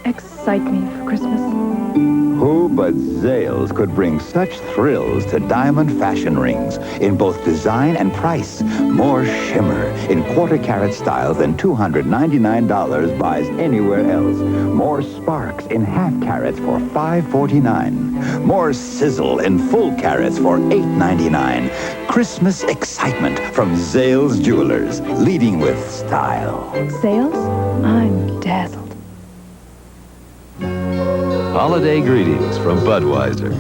excite me for Christmas. Who but Zales could bring such thrills to diamond fashion rings in both design and price? More shimmer in quarter-carat styles than $299 buys anywhere else. More sparks in half-carats for $549. More sizzle in full carats for $899. Christmas excitement from Zales Jewelers, leading with style. Zales? I'm dazzled. Holiday greetings from Budweiser.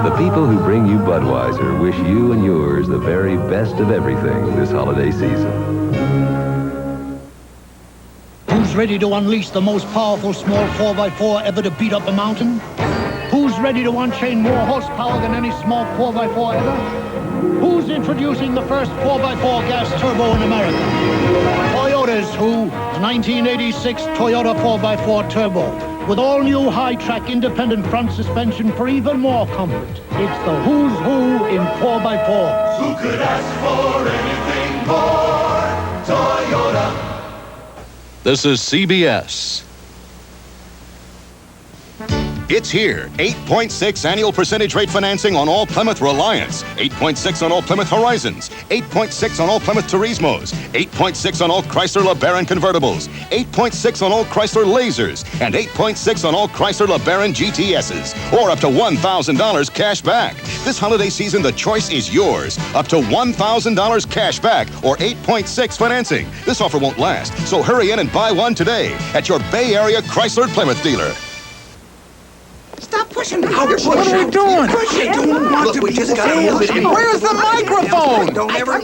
The people who bring you Budweiser wish you and yours the very best of everything this holiday season. Who's ready to unleash the most powerful small 4x4 ever to beat up a mountain? Who's ready to unchain more horsepower than any small 4x4 ever? Who's introducing the first 4x4 gas turbo in America? Toyota's who? The 1986 Toyota 4x4 Turbo. With all new high-track independent front suspension for even more comfort. It's the who's who in 4x4. Who could ask for anything more? Toyota. This is CBS. It's here. 8.6 annual percentage rate financing on all Plymouth Reliance. 8.6 on all Plymouth Horizons. 8.6 on all Plymouth Turismos. 8.6 on all Chrysler LeBaron convertibles. 8.6 on all Chrysler Lasers. And 8.6 on all Chrysler LeBaron GTSs. Or up to $1,000 cash back. This holiday season, the choice is yours. Up to $1,000 cash back or 8.6 financing. This offer won't last, so hurry in and buy one today at your Bay Area Chrysler Plymouth dealer. Stop pushing me. What are we doing? Look, we just got a little bit. Where's the microphone? Don't ever.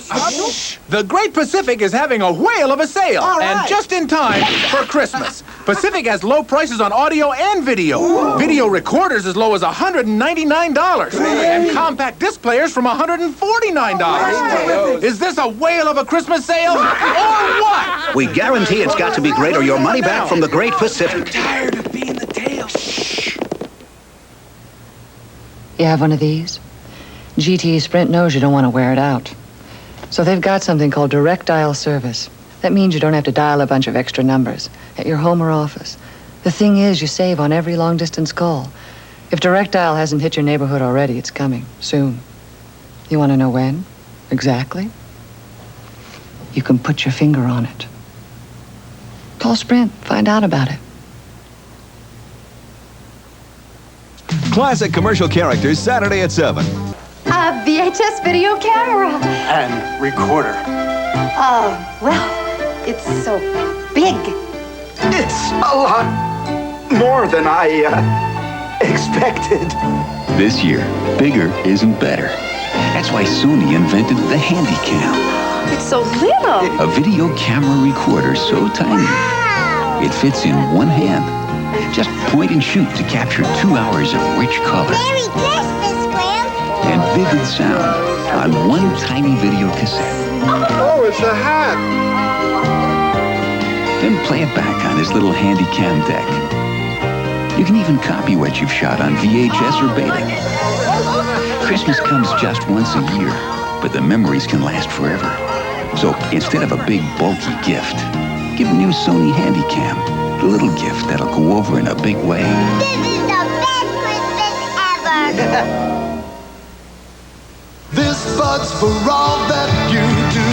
The Great Pacific is having a whale of a sale. And just in time for Christmas. Pacific has low prices on audio and video. Ooh. Video recorders as low as $199. And compact disc players from $149. Is this a whale of a Christmas sale? Or what? We guarantee it's got to be great or your money back from the Great Pacific. I'm tired of being the tail. You have one of these? GTE Sprint knows you don't want to wear it out. So they've got something called direct dial service. That means you don't have to dial a bunch of extra numbers at your home or office. The thing is, you save on every long-distance call. If direct dial hasn't hit your neighborhood already, it's coming soon. You want to know when? Exactly? You can put your finger on it. Call Sprint. Find out about it. Classic commercial characters, Saturday at 7. A VHS video camera. And recorder. Oh, well, it's so big. It's a lot more than I expected. This year, bigger isn't better. That's why Sony invented the Handycam. It's so little. A video camera recorder so tiny. Wow. It fits in one hand. Just point and shoot to capture 2 hours of rich color. Merry Christmas, Graham. And vivid sound on one tiny video cassette. Oh, it's a hat. Then play it back on his little Handycam deck. You can even copy what you've shot on VHS or Beta. Christmas comes just once a year, but the memories can last forever. So instead of a big, bulky gift, give a new Sony Handycam. The little gift that'll go over in a big way. This is the best Christmas ever. This bug's for all that you do.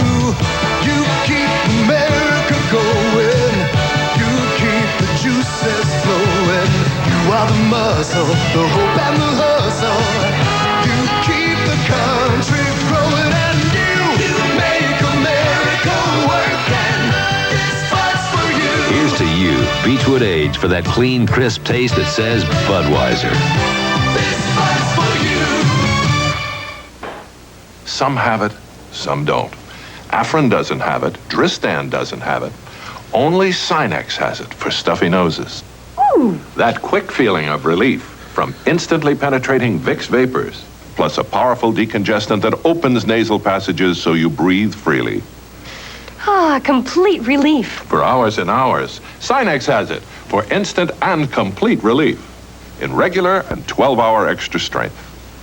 You keep America going. You keep the juices flowing. You are the muscle, the hope and the hustle. You keep the country growing, and you make America work. And this bug's for you. Here's to you, Beechwood Age, for that clean, crisp taste that says Budweiser. This bug's for you. Some have it, some don't. Afrin doesn't have it. Dristan doesn't have it. Only Sinex has it for stuffy noses. Ooh. That quick feeling of relief from instantly penetrating Vicks vapors, plus a powerful decongestant that opens nasal passages so you breathe freely. Ah, complete relief. For hours and hours. Sinex has it for instant and complete relief in regular and 12-hour extra strength.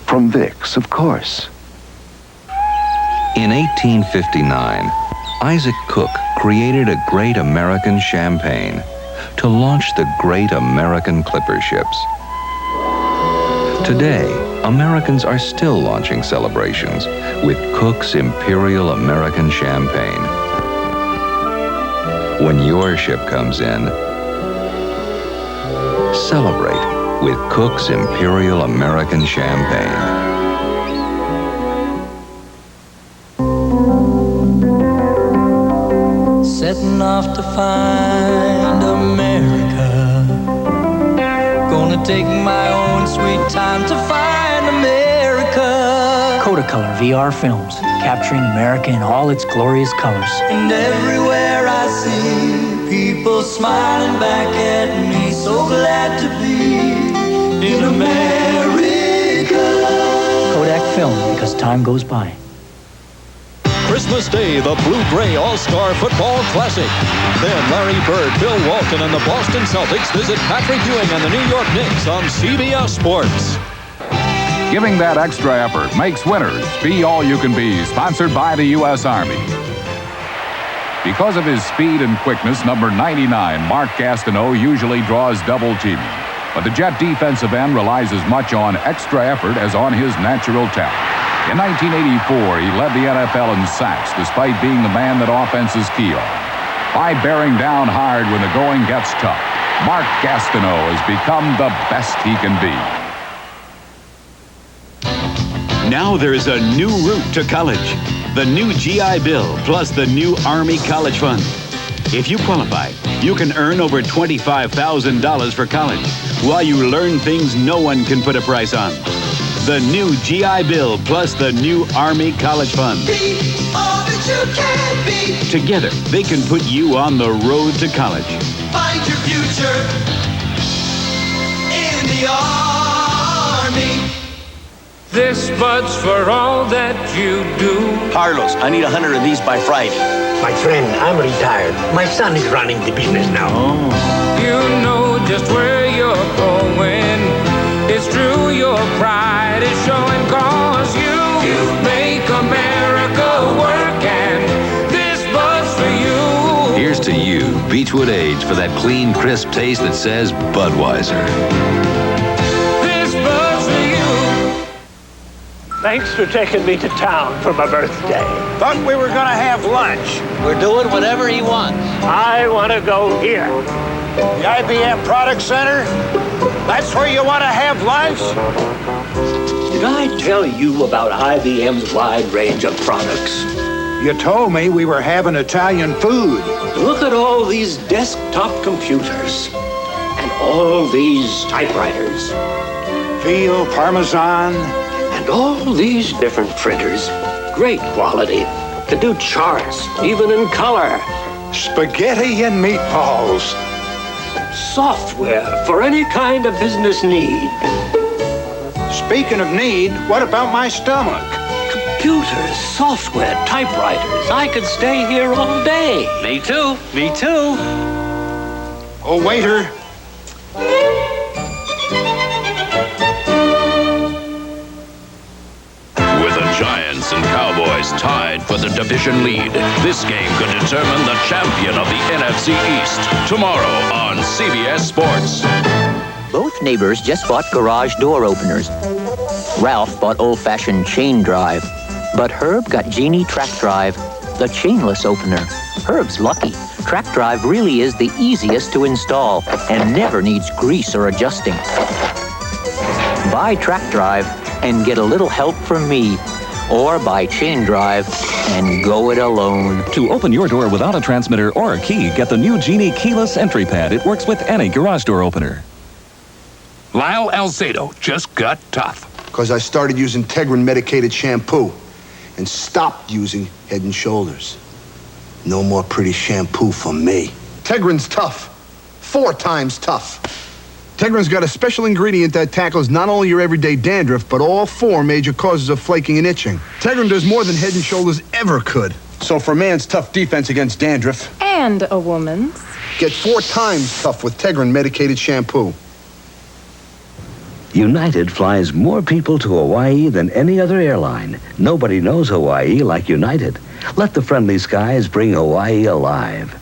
From Vicks, of course. In 1859, Isaac Cook created a great American champagne to launch the great American clipper ships. Today, Americans are still launching celebrations with Cook's Imperial American Champagne. When your ship comes in, celebrate with Cook's Imperial American Champagne. Setting off to find America. Gonna take my own sweet time to find America. Kodak VR films, capturing America in all its glorious colors. And everywhere I see people smiling back at me, so glad to be in America. Kodak film, because time goes by. Christmas Day, the Blue-Gray All-Star Football Classic. Then Larry Bird, Bill Walton, and the Boston Celtics visit Patrick Ewing and the New York Knicks on CBS Sports. Giving that extra effort makes winners. Be All You Can Be, sponsored by the U.S. Army. Because of his speed and quickness, number 99, Mark Gastineau, usually draws double teaming. But the Jet defensive end relies as much on extra effort as on his natural talent. In 1984, he led the NFL in sacks, despite being the man that offenses key on. By bearing down hard when the going gets tough, Mark Gastineau has become the best he can be. Now there's a new route to college. The new GI Bill plus the new Army College Fund. If you qualify, you can earn over $25,000 for college while you learn things no one can put a price on. The new GI Bill plus the new Army College Fund. Be all that you can be. Together, they can put you on the road to college. Find your future in the Army. This bud's for all that you do. Carlos, I need 100 of these by Friday. My friend, I'm retired. My son is running the business now. Oh. You know just where you're going. It's true, your pride is showing, cause you make America work, and this bud's for you. Here's to you, Beechwood Age, for that clean, crisp taste that says Budweiser. This bud's for you. Thanks for taking me to town for my birthday. Thought we were gonna have lunch. We're doing whatever he wants. I want to go here. The IBM Product Center? That's where you want to have lunch? Did I tell you about IBM's wide range of products? You told me we were having Italian food. Look at all these desktop computers and all these typewriters. Veal Parmesan. And all these different printers. Great quality. Can do charts, even in color. Spaghetti and meatballs. Software for any kind of business need. Speaking of need, what about my stomach? Computers, software, typewriters. I could stay here all day. Me too. Me too. Oh, waiter. With the Giants and Cowboys tied for the division lead, this game could determine the champion of the NFC East. Tomorrow on CBS Sports. Both neighbors just bought garage door openers. Ralph bought old-fashioned chain drive, but Herb got Genie Track Drive, the chainless opener. Herb's lucky. Track Drive really is the easiest to install and never needs grease or adjusting. Buy Track Drive and get a little help from me, or buy Chain Drive and go it alone. To open your door without a transmitter or a key, get the new Genie keyless entry pad. It works with any garage door opener. Lyle Alzado just got tough. Because I started using Tegrin medicated shampoo and stopped using Head and Shoulders. No more pretty shampoo for me. Tegrin's tough. 4 times tough. Tegrin's got a special ingredient that tackles not only your everyday dandruff, but all 4 major causes of flaking and itching. Tegrin does more than Head and Shoulders ever could. So for a man's tough defense against dandruff, And a woman's. get 4 times tough with Tegrin Medicated Shampoo. United flies more people to Hawaii than any other airline. Nobody knows Hawaii like United. Let the friendly skies bring Hawaii alive.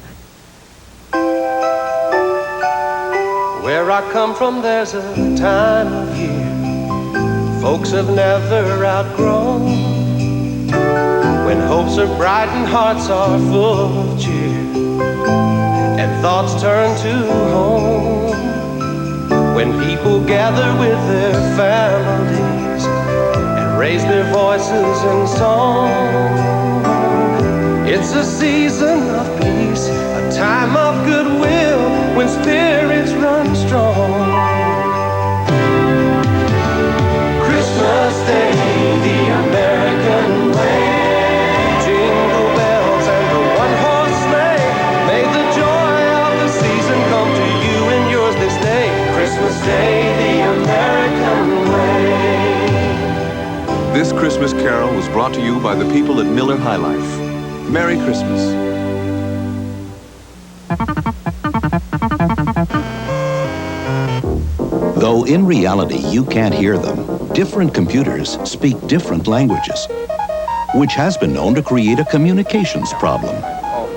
Where I come from, there's a time of year folks have never outgrown, when hopes are bright and hearts are full of cheer, and thoughts turn to home, when people gather with their families and raise their voices in song. It's a season of peace, a time of goodwill, when spirits run strong. Christmas Day, the American way. Jingle bells and the one-horse sleigh. May the joy of the season come to you and yours this day. Christmas Day, the American way. This Christmas carol was brought to you by the people at Miller High Life. Merry Christmas. Though in reality you can't hear them, different computers speak different languages, which has been known to create a communications problem.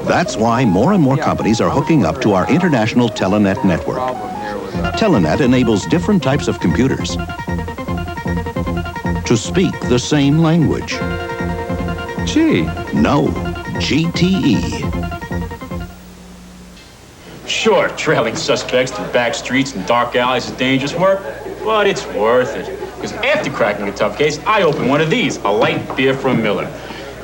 That's why more and more companies are hooking up to our international Telenet network. Telenet enables different types of computers to speak the same language. G. No, GTE. Sure, trailing suspects through back streets and dark alleys is dangerous work, but it's worth it. Because after cracking a tough case, I open one of these, a light beer from Miller.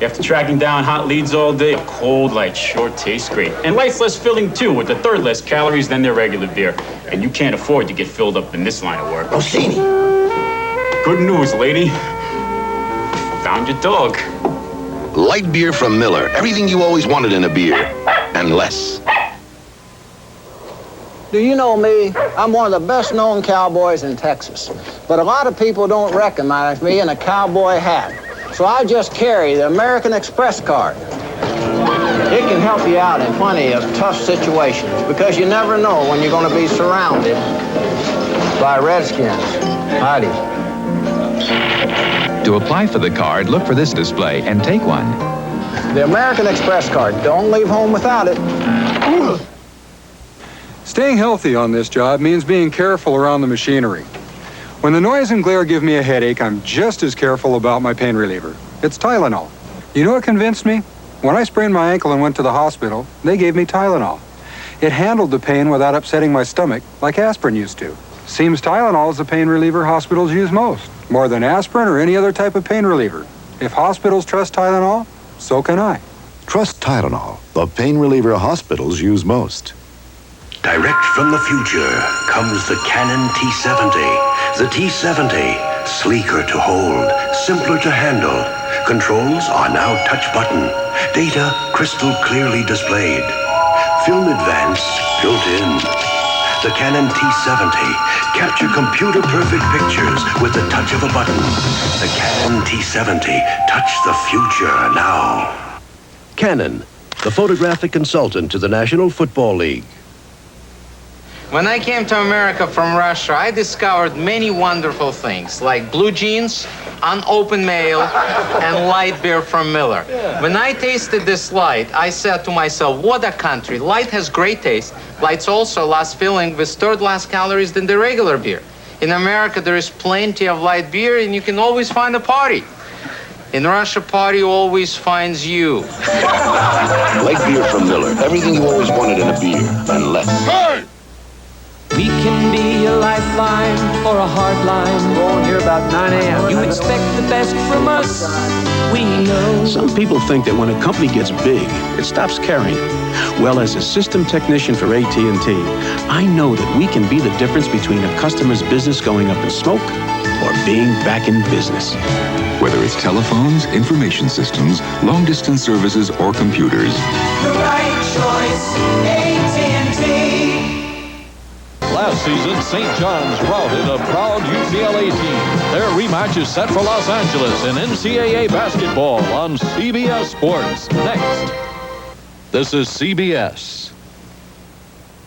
After tracking down hot leads all day, a cold light sure tastes great. And light's less filling too, with a third less calories than their regular beer. And you can't afford to get filled up in this line of work. Rossini. Good news, lady. Found your dog. Light beer from Miller. Everything you always wanted in a beer, and less. Do you know me? I'm one of the best-known cowboys in Texas. But a lot of people don't recognize me in a cowboy hat. So I just carry the American Express card. It can help you out in plenty of tough situations because you never know when you're going to be surrounded by redskins. Howdy. To apply for the card, look for this display and take one. The American Express card. Don't leave home without it. Staying healthy on this job means being careful around the machinery. When the noise and glare give me a headache, I'm just as careful about my pain reliever. It's Tylenol. You know what convinced me? When I sprained my ankle and went to the hospital, they gave me Tylenol. It handled the pain without upsetting my stomach like aspirin used to. Seems Tylenol is the pain reliever hospitals use most, more than aspirin or any other type of pain reliever. If hospitals trust Tylenol, so can I. Trust Tylenol, the pain reliever hospitals use most. Direct from the future comes the Canon T70. The T70, sleeker to hold, simpler to handle. Controls are now touch button. Data crystal clearly displayed. Film advance built in. The Canon T70, capture computer perfect pictures with the touch of a button. The Canon T70, touch the future now. Canon, the photographic consultant to the National Football League. When I came to America from Russia, I discovered many wonderful things, like blue jeans, unopened mail, and light beer from Miller. When I tasted this Lite, I said to myself, what a country. Lite has great taste. Lite's also less filling with third less calories than the regular beer. In America, there is plenty of light beer, and you can always find a party. In Russia, party always finds you. Light beer from Miller. Everything you always wanted in a beer, and less. Hey! We can be a lifeline or a hard line. Going here about 9 a.m. You expect the best from us, we know. Some people think that when a company gets big, it stops caring. Well, as a system technician for AT&T, I know that we can be the difference between a customer's business going up in smoke or being back in business. Whether it's telephones, information systems, long-distance services, or computers. The right choice, AT&T. Last season, St. John's routed a proud UCLA team. Their rematch is set for Los Angeles in NCAA basketball on CBS Sports. Next. This is CBS.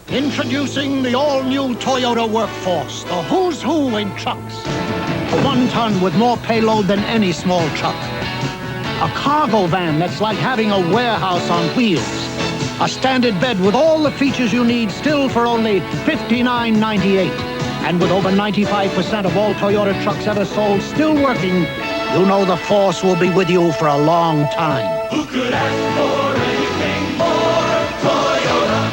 Introducing the all-new Toyota Workforce, the who's who in trucks. 1 ton with more payload than any small truck. A cargo van that's like having a warehouse on wheels. A standard bed with all the features you need, still for only $59.98. And with over 95% of all Toyota trucks ever sold still working, you know the Force will be with you for a long time. Who could ask for anything more? Toyota.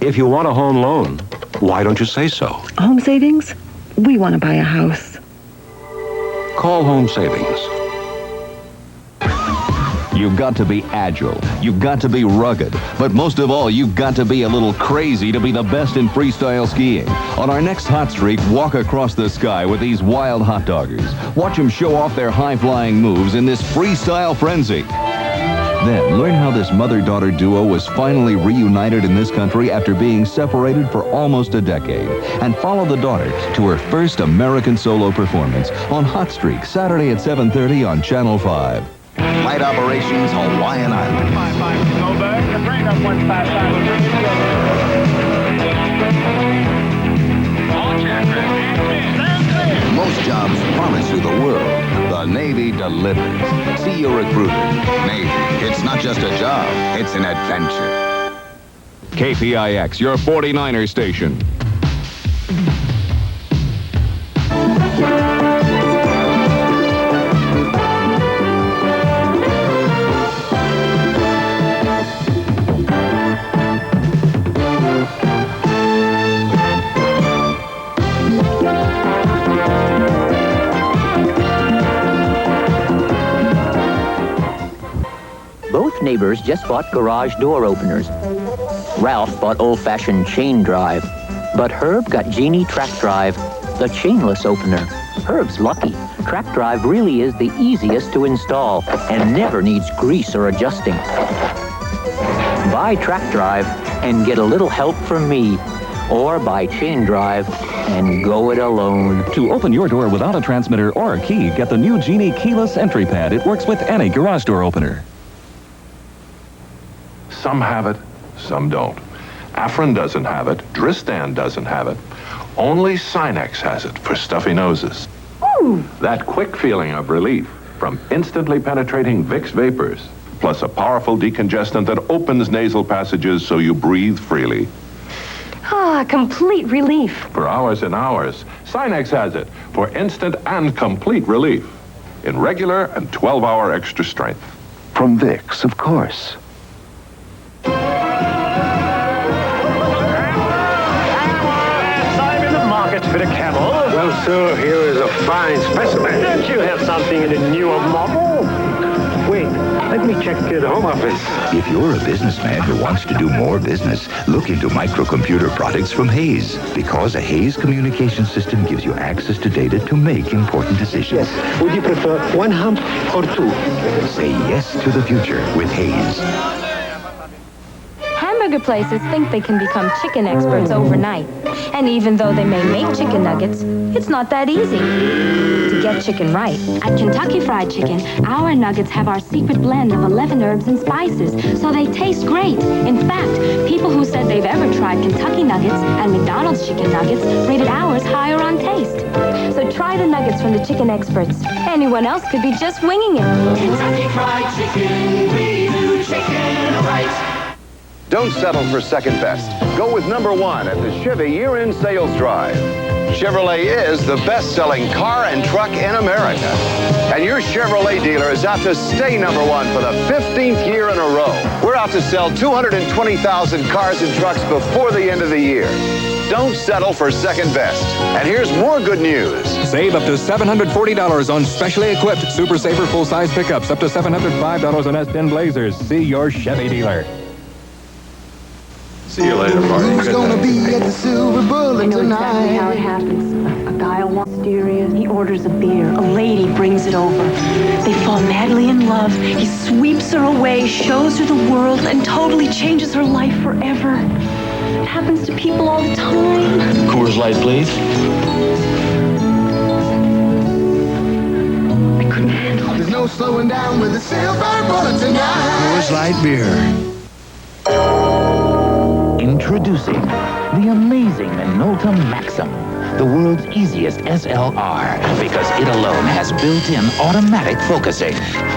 If you want a home loan, why don't you say so? Home savings? We want to buy a house. Call Home Savings. You've got to be agile. You've got to be rugged. But most of all, you've got to be a little crazy to be the best in freestyle skiing. On our next hot streak, walk across the sky with these wild hot doggers. Watch them show off their high-flying moves in this freestyle frenzy. Then, learn how this mother-daughter duo was finally reunited in this country after being separated for almost a decade. And follow the daughter to her first American solo performance on Hot Streak, Saturday at 7:30 on Channel 5. Flight operations, Hawaiian Island. Most jobs promise you the world. The Navy delivers. See your recruiter. Navy, it's not just a job, it's an adventure. KPIX, your 49er station. Both neighbors just bought garage door openers. Ralph bought old-fashioned chain drive, but Herb got Genie Track Drive, the chainless opener. Herb's lucky. Track Drive really is the easiest to install and never needs grease or adjusting. Buy Track Drive and get a little help from me, or buy Chain Drive and go it alone. To open your door without a transmitter or a key, get the new Genie keyless entry pad. It works with any garage door opener. Some have it, some don't. Afrin doesn't have it. Dristan doesn't have it. Only Sinex has it for stuffy noses. Ooh. That quick feeling of relief from instantly penetrating Vicks vapors, plus a powerful decongestant that opens nasal passages so you breathe freely. Ah, complete relief. For hours and hours, Sinex has it for instant and complete relief in regular and 12-hour extra strength. From Vicks, of course. Bit of camel. Well, sir, here is a fine specimen. Don't you have something in the newer model? Wait, let me check the home office. If you're a businessman who wants to do more business, look into microcomputer products from Hayes. Because a Hayes communication system gives you access to data to make important decisions. Yes. Would you prefer 1 hump or 2? Say yes to the future with Hayes. Hamburger places think they can become chicken experts overnight. And even though they may make chicken nuggets, it's not that easy to get chicken right. At Kentucky Fried Chicken, our nuggets have our secret blend of 11 herbs and spices, so they taste great. In fact, people who said they've ever tried Kentucky Nuggets and McDonald's chicken nuggets rated ours higher on taste. So try the nuggets from the chicken experts. Anyone else could be just winging it. Kentucky Fried Chicken, we do chicken right. Don't settle for second best. Go with number 1 at the Chevy year-end sales drive. Chevrolet is the best-selling car and truck in America. And your Chevrolet dealer is out to stay number 1 for the 15th year in a row. We're out to sell 220,000 cars and trucks before the end of the year. Don't settle for second best. And here's more good news. Save up to $740 on specially equipped Super Saver full-size pickups, up to $705 on S10 Blazers. See your Chevy dealer. See you later, Marty. Who's gonna be at the Silver Bullet I know tonight? exactly how it happens. A guy wants mysterious. He orders a beer. A lady brings it over. They fall madly in love. He sweeps her away, shows her the world, and totally changes her life forever. It happens to people all the time. Coors Light, please. no slowing down with a silver bullet tonight. Coors Light beer. Introducing the amazing Minolta Maxxum, the world's easiest SLR, because it alone has built-in automatic focusing.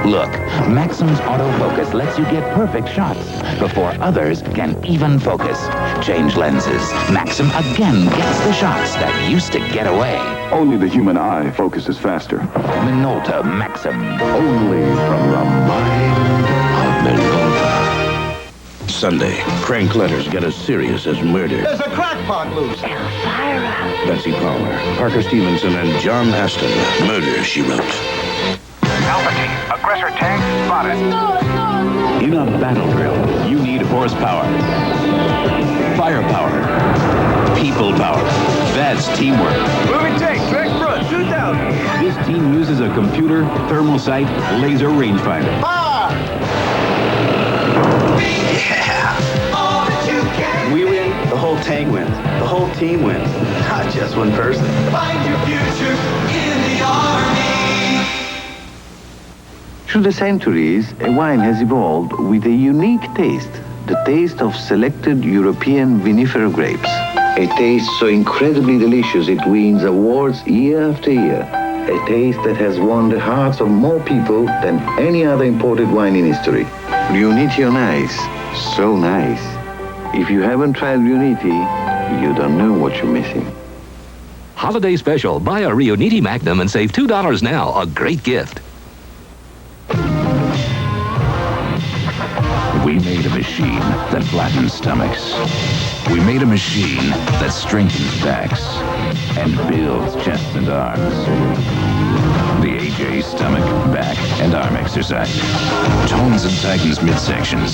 Look, Maxxum's autofocus lets you get perfect shots before others can even focus. Change lenses. Maxxum again gets the shots that used to get away. Only the human eye focuses faster. Minolta Maxxum. Only from the mind of Minolta. Sunday, crank letters get as serious as murder. There's a crackpot loose. Betsy Palmer, Parker Stevenson, and John Aston. Murder, she wrote. Alpha team, aggressor tank spotted. In a battle drill, you need horsepower, firepower, people power. That's teamwork. Moving tank, track front, 2,000. This team uses a computer, thermal sight, laser rangefinder. We win, the whole tank wins. The whole team wins. Not just one person. Find your future in the army. Through the centuries, a wine has evolved with a unique taste. The taste of selected European vinifera grapes. A taste so incredibly delicious it wins awards year after year. A taste that has won the hearts of more people than any other imported wine in history. Riunite on ice. So nice. If you haven't tried Riunite, you don't know what you're missing. Holiday special. Buy a Riunite Magnum and save $2 now. A great gift. We made a machine that flattens stomachs. We made a machine that strengthens backs and builds chests and arms. The AJ stomach, back, and arm exercise tones and tightens midsections,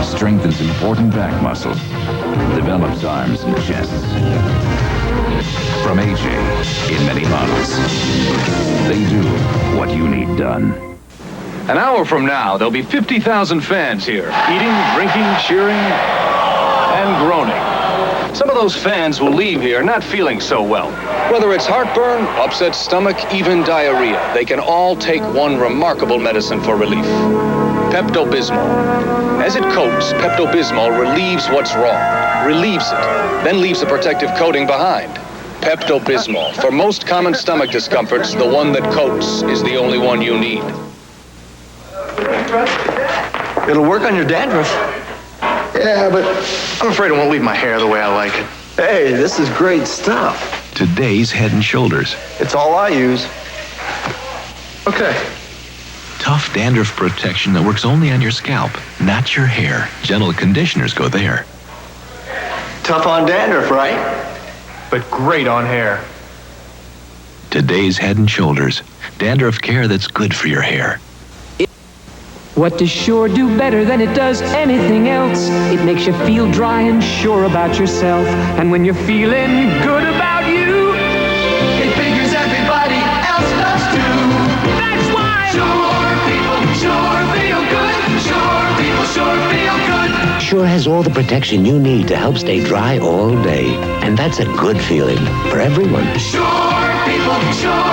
strengthens important back muscles, develops arms and chests. From AJ, in many models, they do what you need done. An hour from now, there'll be 50,000 fans here, eating, drinking, cheering, and groaning. Some of those fans will leave here not feeling so well. Whether it's heartburn, upset stomach, even diarrhea, they can all take one remarkable medicine for relief. Pepto-Bismol. As it coats, Pepto-Bismol relieves what's wrong, relieves it, then leaves a protective coating behind. Pepto-Bismol. For most common stomach discomforts, the one that coats is the only one you need. It'll work on your dandruff. Yeah, but I'm afraid it won't leave my hair the way I like it. Hey, this is great stuff. Today's Head & Shoulders. It's all I use. Okay. Tough dandruff protection that works only on your scalp, not your hair. Gentle conditioners go there. Tough on dandruff, right? But great on hair. Today's Head & Shoulders. Dandruff care that's good for your hair. What does Sure do better than it does anything else? It makes you feel dry and sure about yourself. And when you're feeling good about you, It figures everybody else does too. that's why Sure people sure feel good. Sure people sure feel good. Sure has all the protection you need to help stay dry all day. And that's a good feeling for everyone. Sure people sure